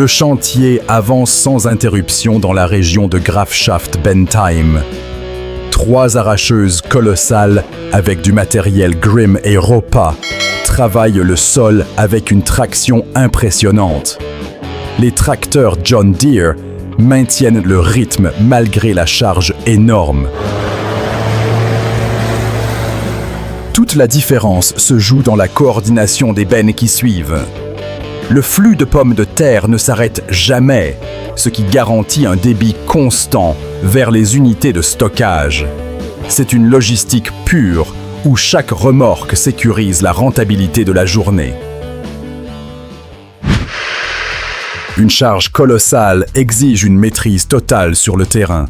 Le chantier avance sans interruption dans la région de Grafschaft-Bentheim. 3 arracheuses colossales avec du matériel Grimm et Ropa travaillent le sol avec une traction impressionnante. Les tracteurs John Deere maintiennent le rythme malgré la charge énorme. Toute la différence se joue dans la coordination des bennes qui suivent. Le flux de pommes de terre ne s'arrête jamais, ce qui garantit un débit constant vers les unités de stockage. C'est une logistique pure où chaque remorque sécurise la rentabilité de la journée. Une charge colossale exige une maîtrise totale sur le terrain.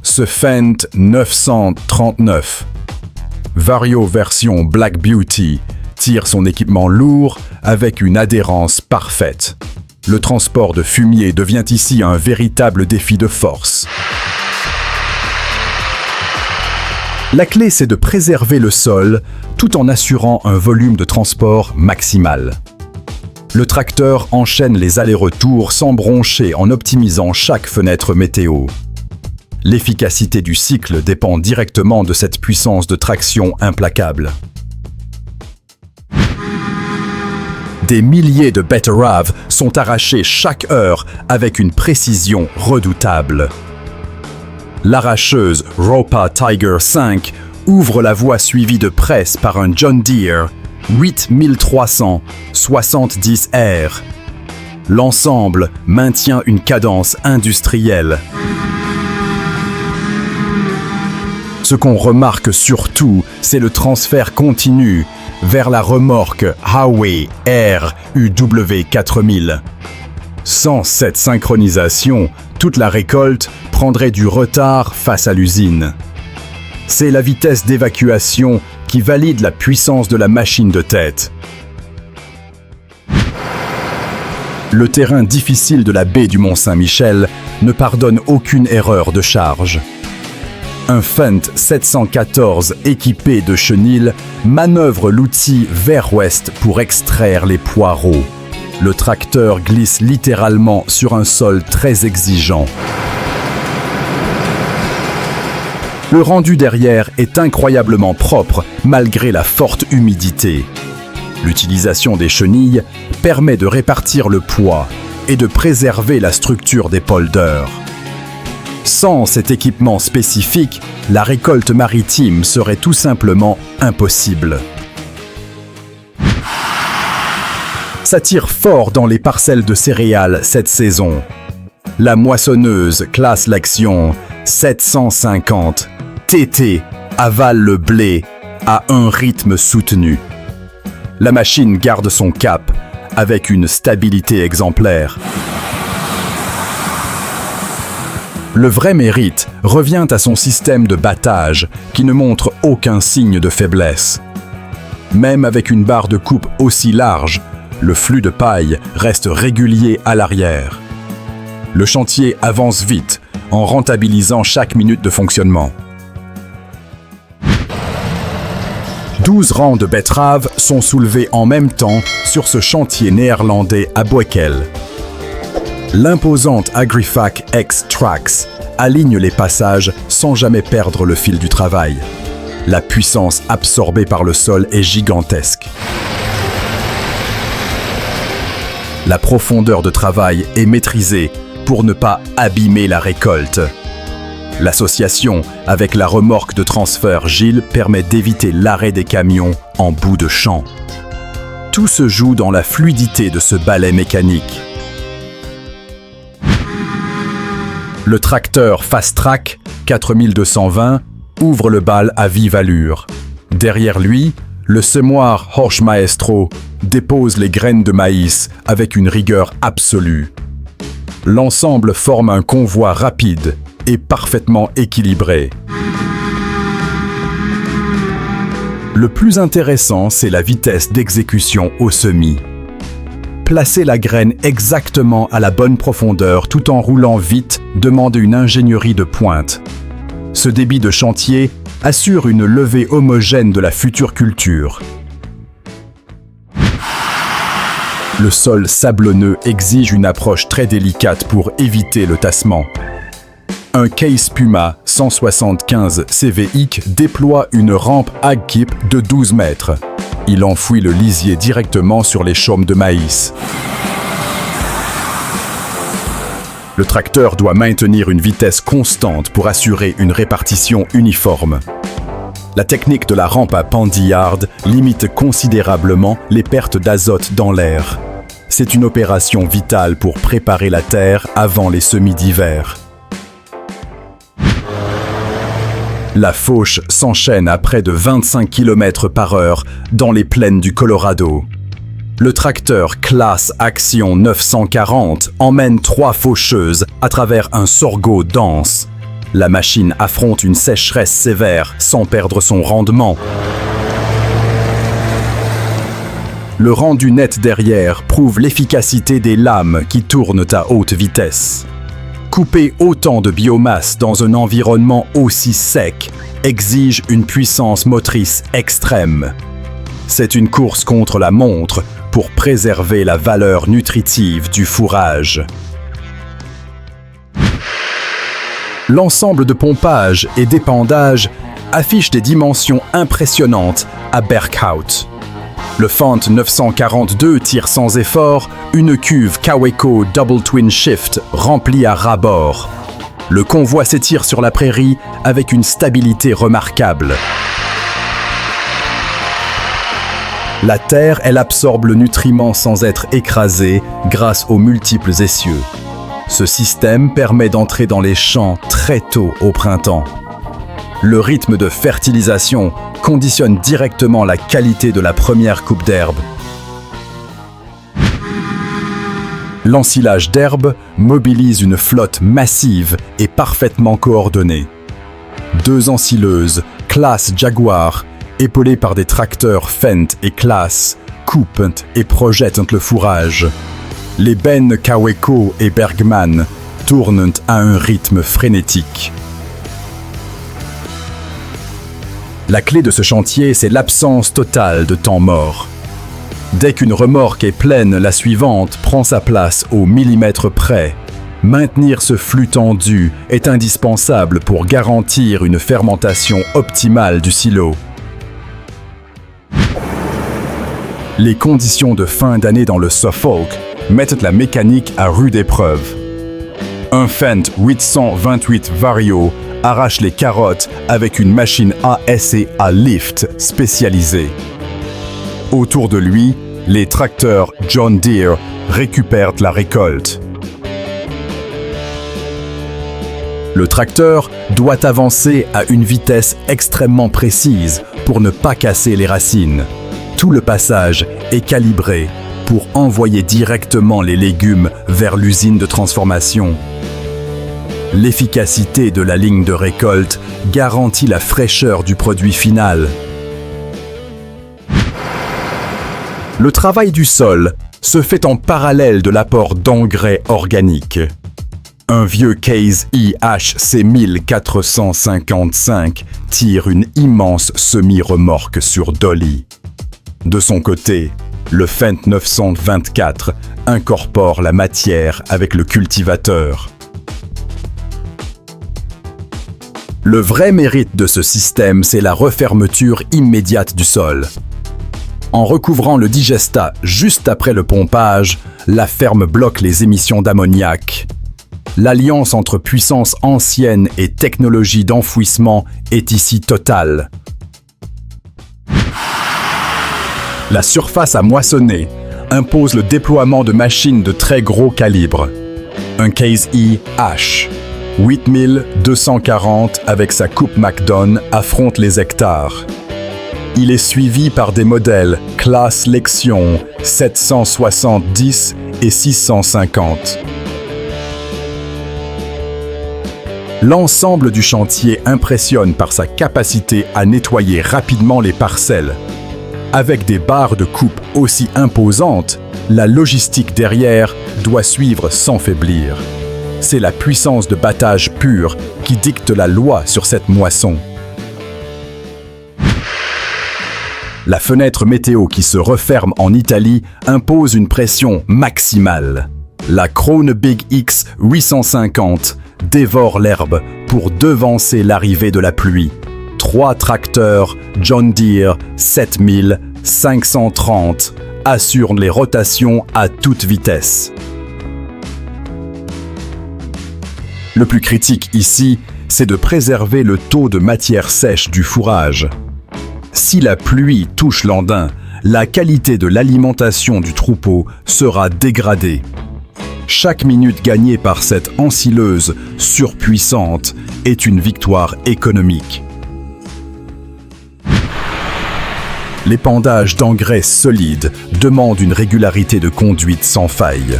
Ce Fendt 939, Vario version Black Beauty, tire son équipement lourd avec une adhérence parfaite. Le transport de fumier devient ici un véritable défi de force. La clé, c'est de préserver le sol tout en assurant un volume de transport maximal. Le tracteur enchaîne les allers-retours sans broncher en optimisant chaque fenêtre météo. L'efficacité du cycle dépend directement de cette puissance de traction implacable. Des milliers de betteraves sont arrachés chaque heure avec une précision redoutable. L'arracheuse Ropa Tiger 5 ouvre la voie suivie de presse par un John Deere 8370R. L'ensemble maintient une cadence industrielle. Ce qu'on remarque surtout, c'est le transfert continu vers la remorque Howe R UW 4000. Sans cette synchronisation, toute la récolte prendrait du retard face à l'usine. C'est la vitesse d'évacuation qui valide la puissance de la machine de tête. Le terrain difficile de la baie du Mont-Saint-Michel ne pardonne aucune erreur de charge. Un Fendt 714 équipé de chenilles manœuvre l'outil vers ouest pour extraire les poireaux. Le tracteur glisse littéralement sur un sol très exigeant. Le rendu derrière est incroyablement propre malgré la forte humidité. L'utilisation des chenilles permet de répartir le poids et de préserver la structure des polders. Sans cet équipement spécifique, la récolte maritime serait tout simplement impossible. Ça tire fort dans les parcelles de céréales cette saison. La moissonneuse classe l'action 750 TT avale le blé à un rythme soutenu. La machine garde son cap avec une stabilité exemplaire. Le vrai mérite revient à son système de battage qui ne montre aucun signe de faiblesse. Même avec une barre de coupe aussi large, le flux de paille reste régulier à l'arrière. Le chantier avance vite en rentabilisant chaque minute de fonctionnement. 12 rangs de betteraves sont soulevés en même temps sur ce chantier néerlandais à Boekel. L'imposante Agrifac X-Trax aligne les passages sans jamais perdre le fil du travail. La puissance absorbée par le sol est gigantesque. La profondeur de travail est maîtrisée pour ne pas abîmer la récolte. L'association avec la remorque de transfert Gilles permet d'éviter l'arrêt des camions en bout de champ. Tout se joue dans la fluidité de ce balai mécanique. Le tracteur Fast Track 4220 ouvre le bal à vive allure. Derrière lui, le semoir Horsch Maestro dépose les graines de maïs avec une rigueur absolue. L'ensemble forme un convoi rapide et parfaitement équilibré. Le plus intéressant, c'est la vitesse d'exécution au semis. Placer la graine exactement à la bonne profondeur tout en roulant vite demande une ingénierie de pointe. Ce débit de chantier assure une levée homogène de la future culture. Le sol sablonneux exige une approche très délicate pour éviter le tassement. Un Case Puma 175 CVIC déploie une rampe Agkip de 12 mètres. Il enfouit le lisier directement sur les chaumes de maïs. Le tracteur doit maintenir une vitesse constante pour assurer une répartition uniforme. La technique de la rampe à pendillard limite considérablement les pertes d'azote dans l'air. C'est une opération vitale pour préparer la terre avant les semis d'hiver. La fauche s'enchaîne à près de 25 km/h dans les plaines du Colorado. Le tracteur Claas Action 940 emmène 3 faucheuses à travers un sorgho dense. La machine affronte une sécheresse sévère sans perdre son rendement. Le rendu net derrière prouve l'efficacité des lames qui tournent à haute vitesse. Couper autant de biomasse dans un environnement aussi sec exige une puissance motrice extrême. C'est une course contre la montre pour préserver la valeur nutritive du fourrage. L'ensemble de pompage et d'épandage affiche des dimensions impressionnantes à Berkhout. Le Fendt 942 tire sans effort une cuve Kaweco Double Twin Shift remplie à ras-bord. Le convoi s'étire sur la prairie avec une stabilité remarquable. La terre, elle absorbe le nutriment sans être écrasée grâce aux multiples essieux. Ce système permet d'entrer dans les champs très tôt au printemps. Le rythme de fertilisation conditionne directement la qualité de la première coupe d'herbe. L'ensilage d'herbe mobilise une flotte massive et parfaitement coordonnée. 2 ensileuses, Claas Jaguar, épaulées par des tracteurs Fendt et Claas, coupent et projettent le fourrage. Les bennes Kaweco et Bergman tournent à un rythme frénétique. La clé de ce chantier, c'est l'absence totale de temps mort. Dès qu'une remorque est pleine, la suivante prend sa place au millimètre près. Maintenir ce flux tendu est indispensable pour garantir une fermentation optimale du silo. Les conditions de fin d'année dans le Suffolk mettent la mécanique à rude épreuve. Un Fendt 828 Vario arrache les carottes avec une machine ASA lift spécialisée. Autour de lui, les tracteurs John Deere récupèrent la récolte. Le tracteur doit avancer à une vitesse extrêmement précise pour ne pas casser les racines. Tout le passage est calibré pour envoyer directement les légumes vers l'usine de transformation. L'efficacité de la ligne de récolte garantit la fraîcheur du produit final. Le travail du sol se fait en parallèle de l'apport d'engrais organiques. Un vieux Case IHC 1455 tire une immense semi-remorque sur dolly. De son côté, le Fendt 924 incorpore la matière avec le cultivateur. Le vrai mérite de ce système, c'est la refermeture immédiate du sol. En recouvrant le digestat juste après le pompage, la ferme bloque les émissions d'ammoniac. L'alliance entre puissance ancienne et technologie d'enfouissement est ici totale. La surface à moissonner impose le déploiement de machines de très gros calibre. Un Case H 8240 avec sa coupe McDon affronte les hectares. Il est suivi par des modèles Claas Lexion 770 et 650. L'ensemble du chantier impressionne par sa capacité à nettoyer rapidement les parcelles. Avec des barres de coupe aussi imposantes, la logistique derrière doit suivre sans faiblir. C'est la puissance de battage pure qui dicte la loi sur cette moisson. La fenêtre météo qui se referme en Italie impose une pression maximale. La Krone Big X 850 dévore l'herbe pour devancer l'arrivée de la pluie. 3 tracteurs John Deere 7530 assurent les rotations à toute vitesse. Le plus critique ici, c'est de préserver le taux de matière sèche du fourrage. Si la pluie touche l'andin, la qualité de l'alimentation du troupeau sera dégradée. Chaque minute gagnée par cette ensileuse surpuissante est une victoire économique. L'épandage d'engrais solides demande une régularité de conduite sans faille.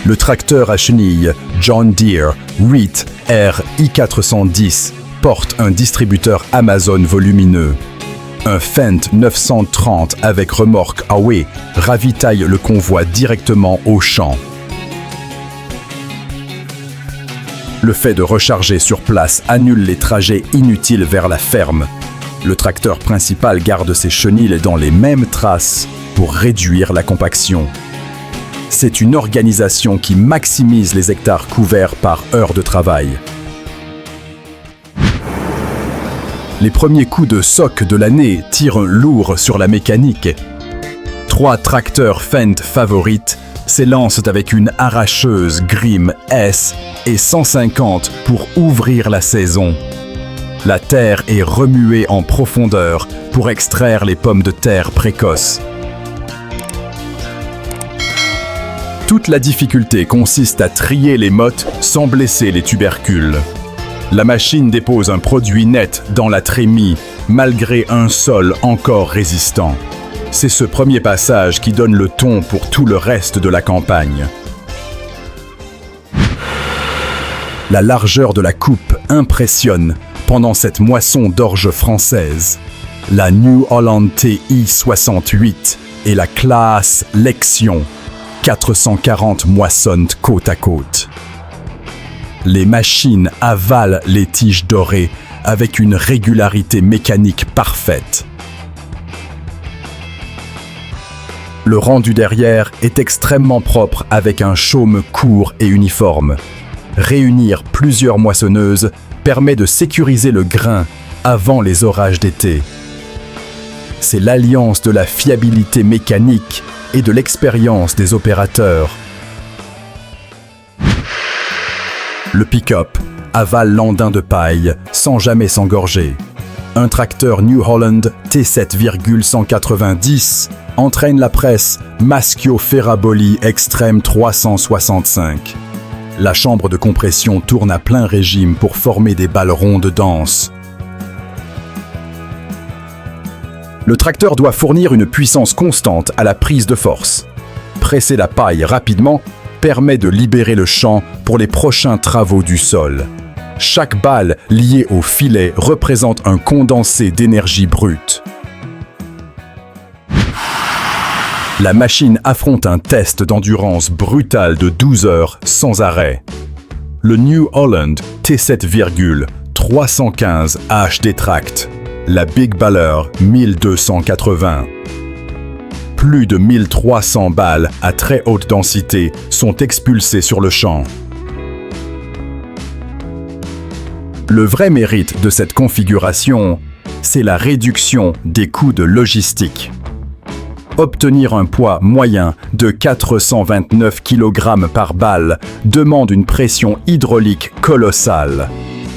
Le tracteur à chenilles John Deere 8 R i410 porte un distributeur Amazon volumineux. Un Fendt 930 avec remorque Huawei ravitaille le convoi directement au champ. Le fait de recharger sur place annule les trajets inutiles vers la ferme. Le tracteur principal garde ses chenilles dans les mêmes traces pour réduire la compaction. C'est une organisation qui maximise les hectares couverts par heure de travail. Les premiers coups de soc de l'année tirent lourd sur la mécanique. 3 tracteurs Fendt favorites s'élancent avec une arracheuse Grimm S et 150 pour ouvrir la saison. La terre est remuée en profondeur pour extraire les pommes de terre précoces. Toute la difficulté consiste à trier les mottes sans blesser les tubercules. La machine dépose un produit net dans la trémie, malgré un sol encore résistant. C'est ce premier passage qui donne le ton pour tout le reste de la campagne. La largeur de la coupe impressionne pendant cette moisson d'orge française. La New Holland TI 68 et la classe Lexion 440 moissonnent côte à côte. Les machines avalent les tiges dorées avec une régularité mécanique parfaite. Le rendu derrière est extrêmement propre avec un chaume court et uniforme. Réunir plusieurs moissonneuses permet de sécuriser le grain avant les orages d'été. C'est l'alliance de la fiabilité mécanique et de l'expérience des opérateurs. Le pick-up avale l'andin de paille sans jamais s'engorger. Un tracteur New Holland T7,190 entraîne la presse Maschio Ferraboli Extreme 365. La chambre de compression tourne à plein régime pour former des balles rondes denses. Le tracteur doit fournir une puissance constante à la prise de force. Presser la paille rapidement permet de libérer le champ pour les prochains travaux du sol. Chaque balle liée au filet représente un condensé d'énergie brute. La machine affronte un test d'endurance brutal de 12 heures sans arrêt. Le New Holland T7,315 HD Tract, la Big Baller 1280. Plus de 1300 balles à très haute densité sont expulsées sur le champ. Le vrai mérite de cette configuration, c'est la réduction des coûts de logistique. Obtenir un poids moyen de 429 kg par balle demande une pression hydraulique colossale.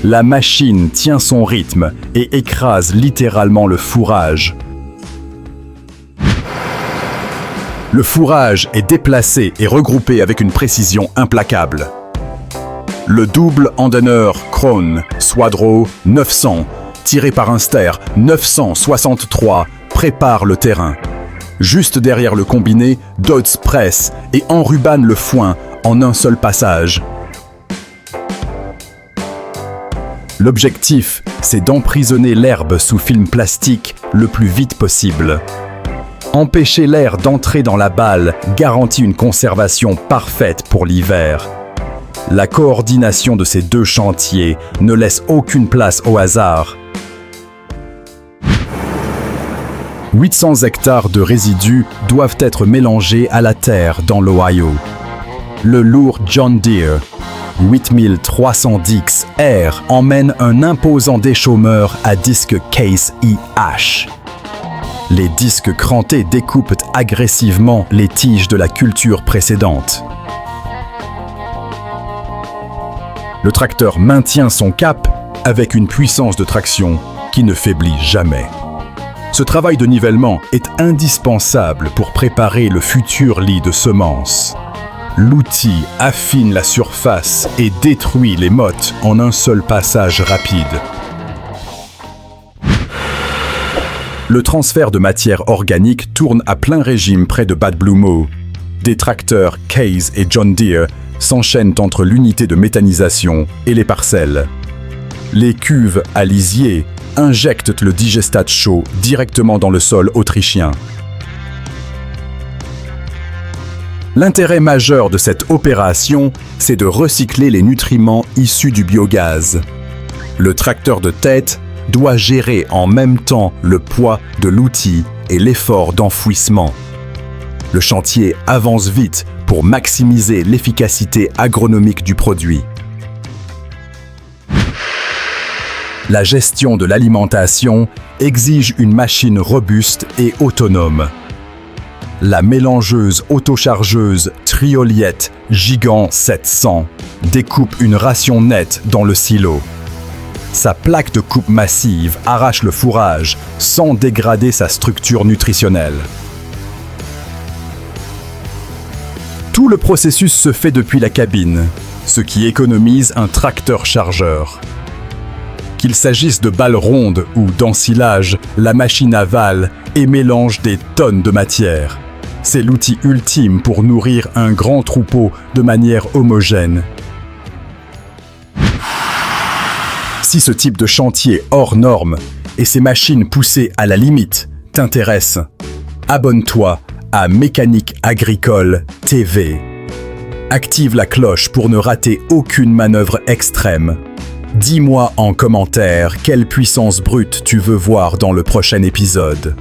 La machine tient son rythme et écrase littéralement le fourrage. Le fourrage est déplacé et regroupé avec une précision implacable. Le double Andener Krone Swadro 900, tiré par un Ster 963, prépare le terrain. Juste derrière le combiné, Dodds presse et enrubane le foin en un seul passage. L'objectif, c'est d'emprisonner l'herbe sous film plastique le plus vite possible. Empêcher l'air d'entrer dans la balle garantit une conservation parfaite pour l'hiver. La coordination de ces deux chantiers ne laisse aucune place au hasard. 800 hectares de résidus doivent être mélangés à la terre dans l'Ohio. Le lourd John Deere 8310R emmène un imposant déchômeur à disque Case IH. Les disques crantés découpent agressivement les tiges de la culture précédente. Le tracteur maintient son cap avec une puissance de traction qui ne faiblit jamais. Ce travail de nivellement est indispensable pour préparer le futur lit de semences. L'outil affine la surface et détruit les mottes en un seul passage rapide. Le transfert de matière organique tourne à plein régime près de Bad Blue Mow. Des tracteurs Case et John Deere s'enchaînent entre l'unité de méthanisation et les parcelles. Les cuves à lisier injectent le digestat chaud directement dans le sol autrichien. L'intérêt majeur de cette opération, c'est de recycler les nutriments issus du biogaz. Le tracteur de tête doit gérer en même temps le poids de l'outil et l'effort d'enfouissement. Le chantier avance vite pour maximiser l'efficacité agronomique du produit. La gestion de l'alimentation exige une machine robuste et autonome. La mélangeuse autochargeuse Trioliette Gigant 700 découpe une ration nette dans le silo. Sa plaque de coupe massive arrache le fourrage sans dégrader sa structure nutritionnelle. Tout le processus se fait depuis la cabine, ce qui économise un tracteur-chargeur. Qu'il s'agisse de balles rondes ou d'ensilage, la machine avale et mélange des tonnes de matière. C'est l'outil ultime pour nourrir un grand troupeau de manière homogène. Si ce type de chantier hors norme et ces machines poussées à la limite t'intéressent, abonne-toi à Mécanique Agricole TV. Active la cloche pour ne rater aucune manœuvre extrême. Dis-moi en commentaire quelle puissance brute tu veux voir dans le prochain épisode.